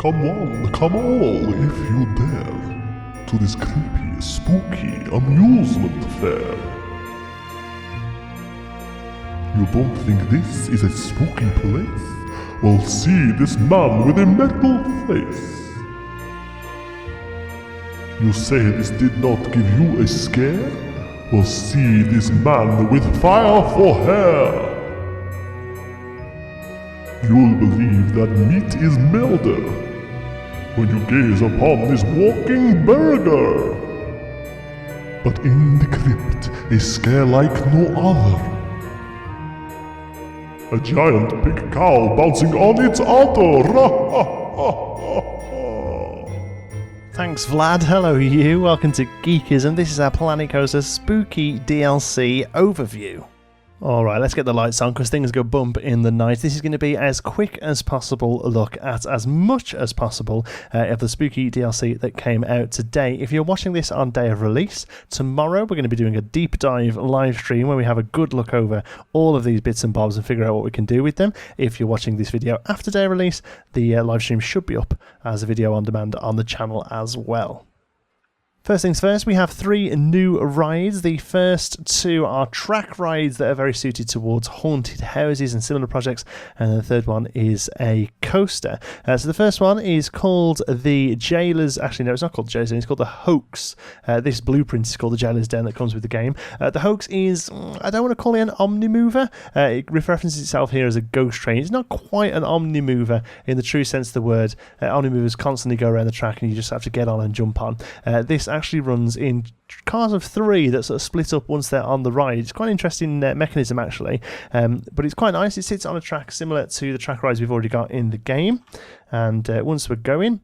Come one, come all, if you dare, to this creepy, spooky amusement fair. You don't think this is a spooky place? Well, see this man with a metal face. You say this did not give you a scare? Well, see this man with fire for hair. You'll believe that meat is milder when you gaze upon this walking burger. But in the crypt, a scare like no other. A giant big cow bouncing on its udder. Thanks, Vlad. Hello, you. Welcome to Geekism. This is our Planet Coaster Spooky DLC overview. Alright, let's get the lights on because things go bump in the night. This is going to be as quick as possible a look at as much as possible of the spooky DLC that came out today. If you're watching this on day of release, tomorrow we're going to be doing a deep dive live stream where we have a good look over all of these bits and bobs and figure out what we can do with them. If you're watching this video after day of release, the live stream should be up as a video on demand on the channel as well. First things first, we have 3 new rides. The first 2 are track rides that are very suited towards haunted houses and similar projects, and the third one is a coaster. So the first one is called the Jailer's, actually no, it's not called the Jailer's Den, it's called the Hoax. This blueprint is called the Jailer's Den that comes with the game. The Hoax is, I don't want to call it an omnimover. It references itself here as a ghost train. It's not quite an omnimover in the true sense of the word. Omnimovers constantly go around the track and you just have to get on and jump on. This actually runs in cars of 3 that sort of split up once they're on the ride. It's quite an interesting mechanism actually, but it's quite nice. It sits on a track similar to the track rides we've already got in the game, and once we're going,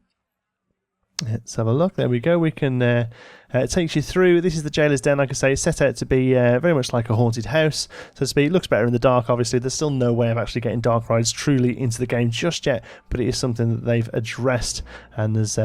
let's have a look. There we go. We can it takes you through. This is the Jailer's Den, like I say. It's set out to be very much like a haunted house, so to speak. It looks better in the dark, obviously. There's still no way of actually getting dark rides truly into the game just yet, but it is something that they've addressed, and there's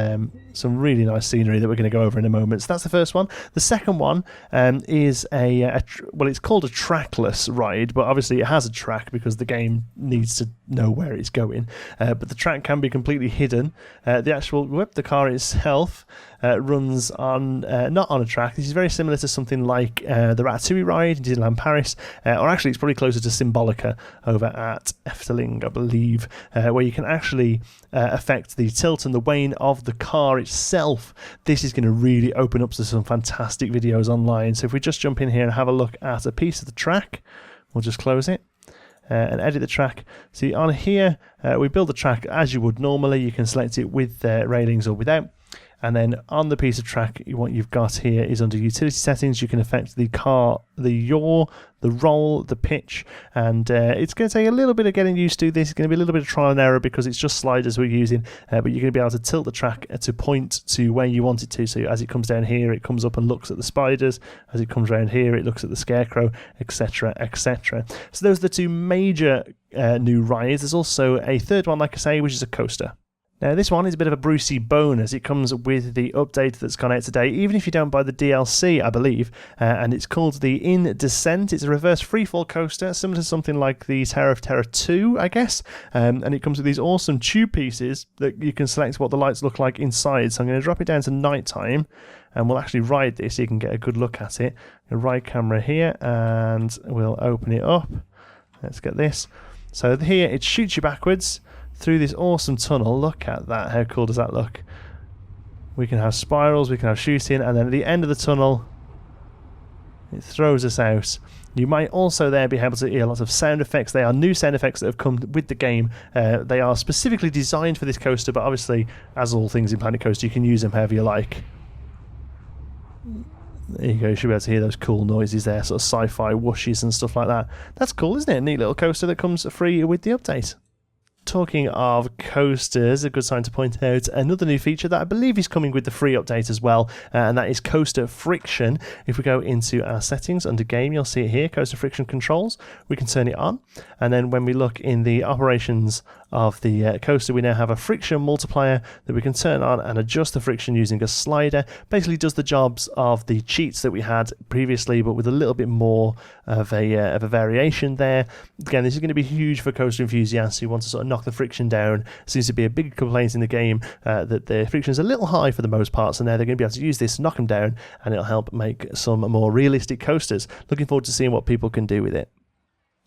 some really nice scenery that we're going to go over in a moment. So that's the first one. The second one is well, it's called a trackless ride, but obviously it has a track because the game needs to know where it's going. But the track can be completely hidden. The car itself runs on not on a track. This is very similar to something like the Ratatouille ride in Disneyland Paris, or actually it's probably closer to Symbolica over at Efteling, I believe, where you can actually affect the tilt and the wane of the car itself. This is going to really open up to some fantastic videos online. So if we just jump in here and have a look at a piece of the track, we'll just close it. And edit the track. See, on here we build the track as you would normally. You can select it with railings or without, and then on the piece of track, what you've got here is under utility settings. You can affect the car, the yaw, the roll, the pitch, and it's going to take a little bit of getting used to this. It's going to be a little bit of trial and error because it's just sliders we're using, but you're going to be able to tilt the track to point to where you want it to. So as it comes down here, it comes up and looks at the spiders. As it comes around here, it looks at the scarecrow, etc., etc. So those are the 2 major new rides. There's also a third one, like I say, which is a coaster. Now this one is a bit of a Brucey bonus. It comes with the update that's gone out today, even if you don't buy the DLC, I believe, and it's called the In Descent. It's a reverse freefall coaster, similar to something like the Tower of Terror 2, I guess, and it comes with these awesome tube pieces that you can select what the lights look like inside. So I'm going to drop it down to nighttime, and we'll actually ride this so you can get a good look at it. Ride camera here, and we'll open it up. Let's get this. So here it shoots you backwards through this awesome tunnel. Look at that. How cool does that look? We can have spirals, we can have shooting, and then at the end of the tunnel it throws us out. You might also there be able to hear lots of sound effects. They are new sound effects that have come with the game. They are specifically designed for this coaster, but obviously, as all things in Planet Coaster, you can use them however you like. There you go, you should be able to hear those cool noises there, sort of sci-fi whooshes and stuff like that. That's cool, isn't it? A neat little coaster that comes free with the update. Talking of coasters, a good sign to point out another new feature that I believe is coming with the free update as well, and that is coaster friction. If we go into our settings under game, you'll see it here, coaster friction controls. We can turn it on, and then when we look in the operations of the coaster, we now have a friction multiplier that we can turn on and adjust the friction using a slider. Basically does the jobs of the cheats that we had previously, but with a little bit more of a variation there. Again, this is going to be huge for coaster enthusiasts who want to sort of knock knock the friction down. Seems to be a big complaint in the game that the friction is a little high for the most part, so now they're going to be able to use this to knock them down, and it'll help make some more realistic coasters. Looking forward to seeing what people can do with it.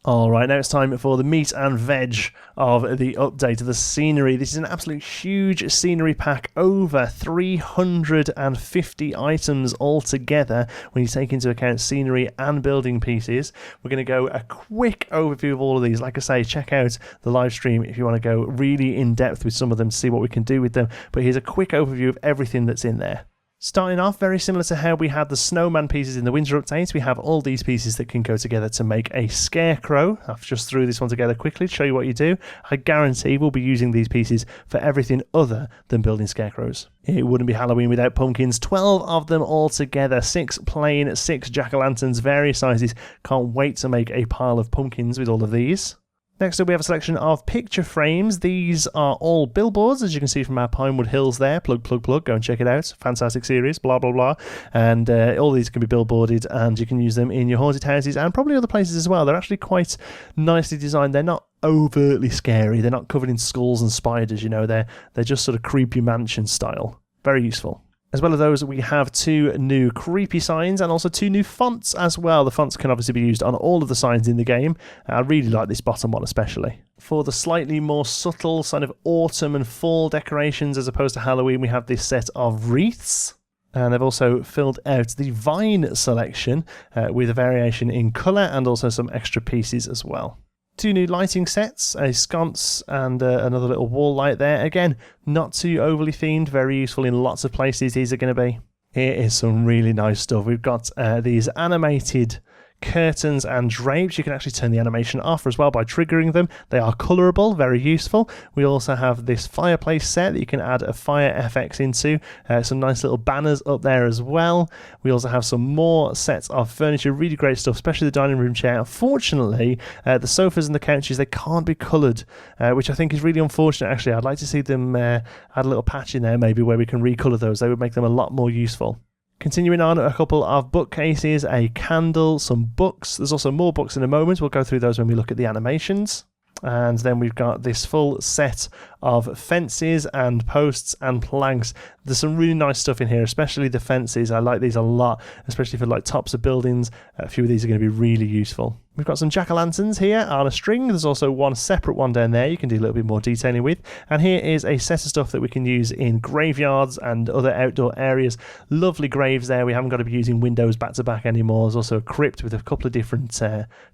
Alright, now it's time for the meat and veg of the update, the scenery. This is an absolute huge scenery pack, over 350 items altogether when you take into account scenery and building pieces. We're going to go a quick overview of all of these. Like I say, check out the live stream if you want to go really in depth with some of them to see what we can do with them. But here's a quick overview of everything that's in there. Starting off, very similar to how we had the snowman pieces in the winter update, we have all these pieces that can go together to make a scarecrow. I've just threw this one together quickly to show you what you do. I guarantee we'll be using these pieces for everything other than building scarecrows. It wouldn't be Halloween without pumpkins. 12 of them all together, 6 plain, 6 jack-o'-lanterns, various sizes. Can't wait to make a pile of pumpkins with all of these. Next up, we have a selection of picture frames. These are all billboards, as you can see from our Pinewood Hills there. Plug, plug, plug. Go and check it out. Fantastic series, blah, blah, blah. And all these can be billboarded, and you can use them in your haunted houses and probably other places as well. They're actually quite nicely designed. They're not overtly scary. They're not covered in skulls and spiders, you know. They're just sort of creepy mansion style. Very useful. As well as those, we have 2 new creepy signs and also 2 new fonts as well. The fonts can obviously be used on all of the signs in the game. I really like this bottom one especially. For the slightly more subtle kind of autumn and fall decorations as opposed to Halloween, we have this set of wreaths. And they've also filled out the vine selection with a variation in colour and also some extra pieces as well. 2 new lighting sets, a sconce and another little wall light there. Again, not too overly themed, very useful in lots of places these are going to be. Here is some really nice stuff. We've got these animated curtains and drapes. You can actually turn the animation off as well by triggering them. They are colourable, very useful. We also have this fireplace set that you can add a fire FX into. Some nice little banners up there as well. We also have some more sets of furniture, really great stuff, especially the dining room chair. Unfortunately, the sofas and the couches, they can't be coloured, which I think is really unfortunate actually. I'd like to see them add a little patch in there maybe where we can recolour those. They would make them a lot more useful. Continuing on, a couple of bookcases, a candle, some books. There's also more books in a moment. We'll go through those when we look at the animations. And then we've got this full set of fences and posts and planks. There's some really nice stuff in here, especially the fences. I like these a lot, especially for like tops of buildings. A few of these are going to be really useful. We've got some jack-o'-lanterns here on a string. There's also one separate one down there you can do a little bit more detailing with. And here is a set of stuff that we can use in graveyards and other outdoor areas. Lovely graves there. We haven't got to be using windows back to back anymore. There's also a crypt with a couple of different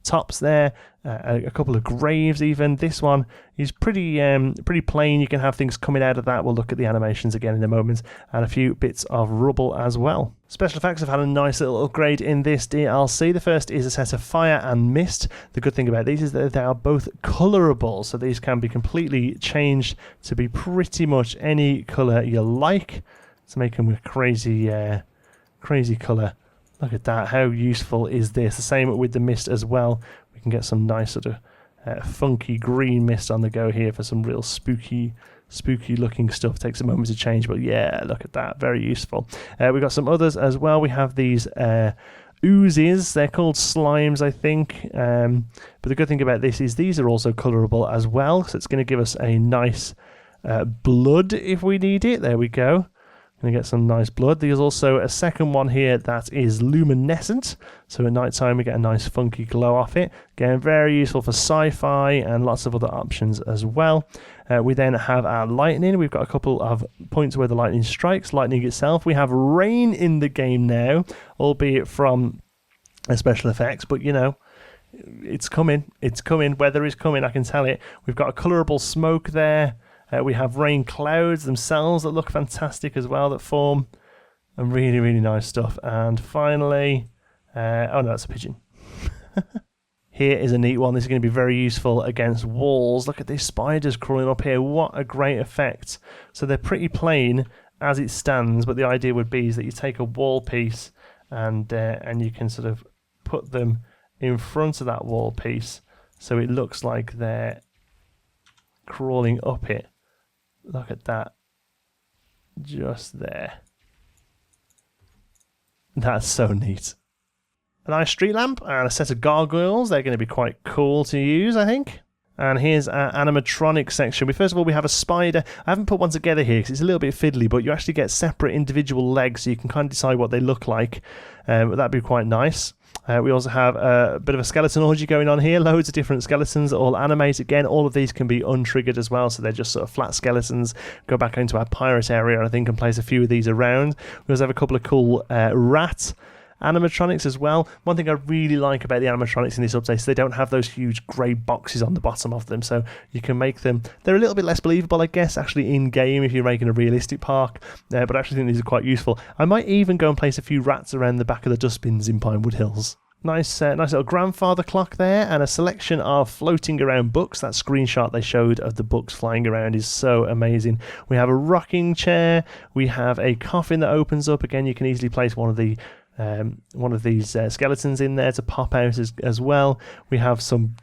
tops there. A couple of graves even. This one is pretty plain. You can have things coming out of that. We'll look at the animations again in a moment. And a few bits of rubble as well. Special effects have had a nice little upgrade in this DLC. The first is a set of fire and mist. The good thing about these is that they are both colourable, so these can be completely changed to be pretty much any colour you like. Let's make them a crazy colour. Look at that, how useful is this? The same with the mist as well. We can get some nice sort of funky green mist on the go here for some real spooky looking stuff. Takes a moment to change, but yeah, look at that, very useful. We've got some others as well. We have these oozes. They're called slimes, I think, but the good thing about this is these are also colourable as well, so it's going to give us a nice blood if we need it. There we go. Going to get some nice blood. There's also a second one here that is luminescent, so at night time we get a nice funky glow off it. Again, very useful for sci-fi and lots of other options as well. We then have our lightning. We've got a couple of points where the lightning strikes, lightning itself. We have rain in the game now, albeit from a special effects, but you know, it's coming. Weather is coming, I can tell it. We've got a colourable smoke there. We have rain clouds themselves that look fantastic as well, that form, and really, really nice stuff. And finally, oh no, that's a pigeon. Here is a neat one. This is going to be very useful against walls. Look at these spiders crawling up here. What a great effect. So they're pretty plain as it stands, but the idea would be is that you take a wall piece and you can sort of put them in front of that wall piece so it looks like they're crawling up it. Look at that. Just there. That's so neat. A nice street lamp and a set of gargoyles. They're going to be quite cool to use, I think. And here's our animatronic section. First of all, we have a spider. I haven't put one together here because it's a little bit fiddly, but you actually get separate individual legs, so you can kind of decide what they look like. That'd be quite nice. We also have a bit of a skeleton orgy going on here. Loads of different skeletons that all animate. Again, all of these can be untriggered as well, so they're just sort of flat skeletons. Go back into our pirate area, I think, and place a few of these around. We also have a couple of cool rat animatronics as well. One thing I really like about the animatronics in this update is they don't have those huge grey boxes on the bottom of them, so you can make them, they're a little bit less believable, I guess, actually in game if you're making a realistic park, but I actually think these are quite useful. I might even go and place a few rats around the back of the dustbins in Pinewood Hills. Nice little grandfather clock there, and a selection of floating around books. That screenshot they showed of the books flying around is so amazing. We have a rocking chair. We have a coffin that opens up. Again, you can easily place one of these skeletons in there to pop out as well. We have some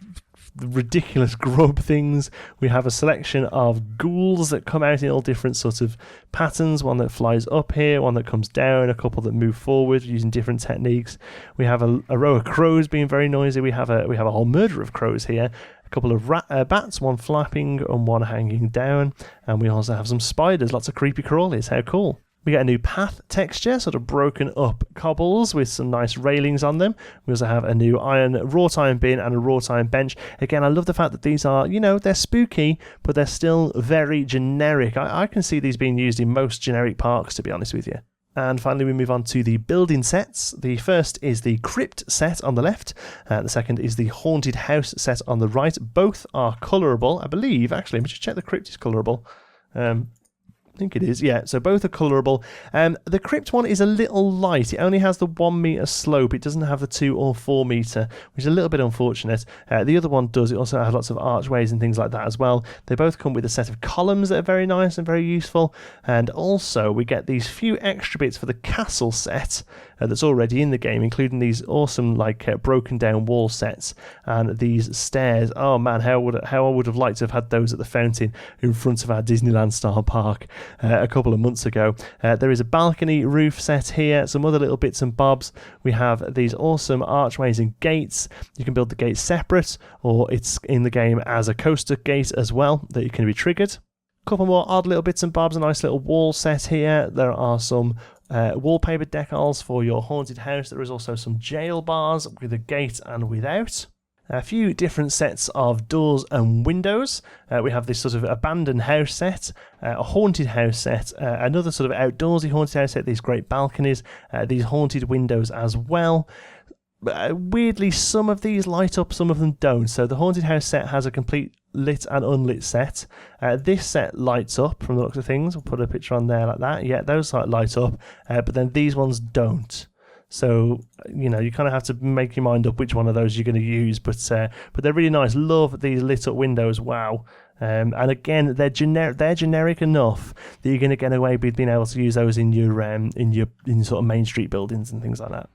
ridiculous grub things. We have a selection of ghouls that come out in all different sorts of patterns. One that flies up here, one that comes down, a couple that move forward using different techniques. We have a row of crows being very noisy. We have a whole murder of crows here. A couple of bats, one flapping and one hanging down. And we also have some spiders, lots of creepy crawlies. How cool. We get a new path texture, sort of broken up cobbles with some nice railings on them. We also have a new wrought iron bin and a wrought iron bench. Again, I love the fact that these are, they're spooky, but they're still very generic. I can see these being used in most generic parks, to be honest with you. And finally, we move on to the building sets. The first is the crypt set on the left. The second is the haunted house set on the right. Both are colourable, I believe. Actually, let me just check the crypt is colourable. I think it is, yeah. So both are colourable. The crypt one is a little light. It only has the 1 metre slope. It doesn't have the 2 or 4 metre, which is a little bit unfortunate. The other one does. It also has lots of archways and things like that as well. They both come with a set of columns that are very nice and very useful. And also we get these few extra bits for the castle set that's already in the game, including these awesome broken down wall sets and these stairs. Oh man, how I would have liked to have had those at the fountain in front of our Disneyland style park a couple of months ago. There is a balcony roof set here, some other little bits and bobs. We have these awesome archways and gates. You can build the gates separate, or it's in the game as a coaster gate as well that can be triggered. A couple more odd little bits and bobs, a nice little wall set here. There are some wallpaper decals for your haunted house. There is also some jail bars with a gate and without. A few different sets of doors and windows. We have this sort of abandoned house set, a haunted house set, another sort of outdoorsy haunted house set, these great balconies, these haunted windows as well. Weirdly, some of these light up, some of them don't. So the haunted house set has a complete lit and unlit set. This set lights up from the looks of things. We'll put a picture on there like that. Yeah, those light up, but then these ones don't. So, you kind of have to make your mind up which one of those you're going to use. But they're really nice. Love these lit up windows. Wow. And again, they're generic enough that you're going to get away with being able to use those in your sort of main street buildings and things like that.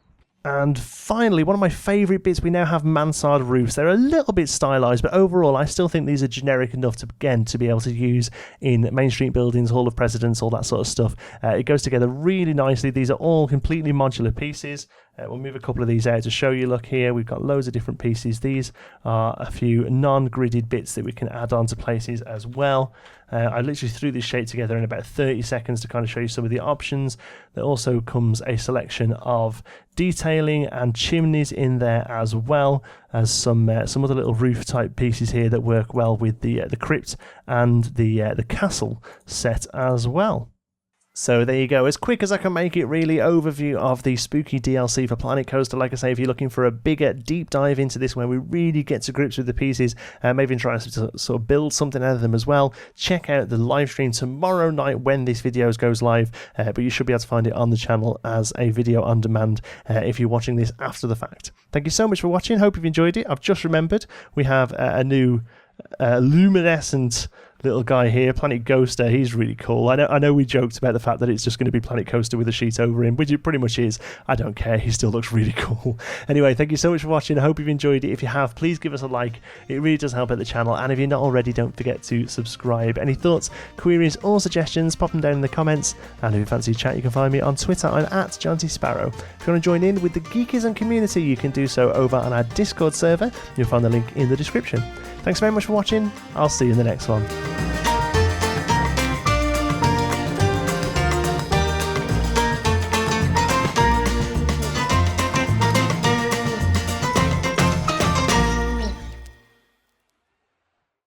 And finally, one of my favourite bits, we now have mansard roofs. They're a little bit stylised, but overall I still think these are generic enough to be able to use in Main Street buildings, Hall of Presidents, all that sort of stuff. It goes together really nicely. These are all completely modular pieces. We'll move a couple of these out to show you. Look here, we've got loads of different pieces. These are a few non-gridded bits that we can add on to places as well. I literally threw this shape together in about 30 seconds to kind of show you some of the options. There also comes a selection of detailing and chimneys in there, as well as some other little roof type pieces here that work well with the crypt and the castle set as well. So there you go, as quick as I can make it, really, overview of the spooky DLC for Planet Coaster. Like I say, if you're looking for a bigger deep dive into this where we really get to grips with the pieces, maybe even try to sort of build something out of them as well, check out the live stream tomorrow night when this video goes live, but you should be able to find it on the channel as a video on demand if you're watching this after the fact. Thank you so much for watching, hope you've enjoyed it. I've just remembered we have a new luminescent little guy here, Planet Coaster. He's really cool. I know we joked about the fact that it's just going to be Planet Coaster with a sheet over him, which it pretty much is. I don't care. He still looks really cool. Anyway, thank you so much for watching. I hope you've enjoyed it. If you have, please give us a like. It really does help out the channel. And if you're not already, don't forget to subscribe. Any thoughts, queries, or suggestions, pop them down in the comments. And if you fancy a chat, you can find me on Twitter. I'm at John T. Sparrow. If you want to join in with the Geekism community, you can do so over on our Discord server. You'll find the link in the description. Thanks very much for watching. I'll see you in the next one.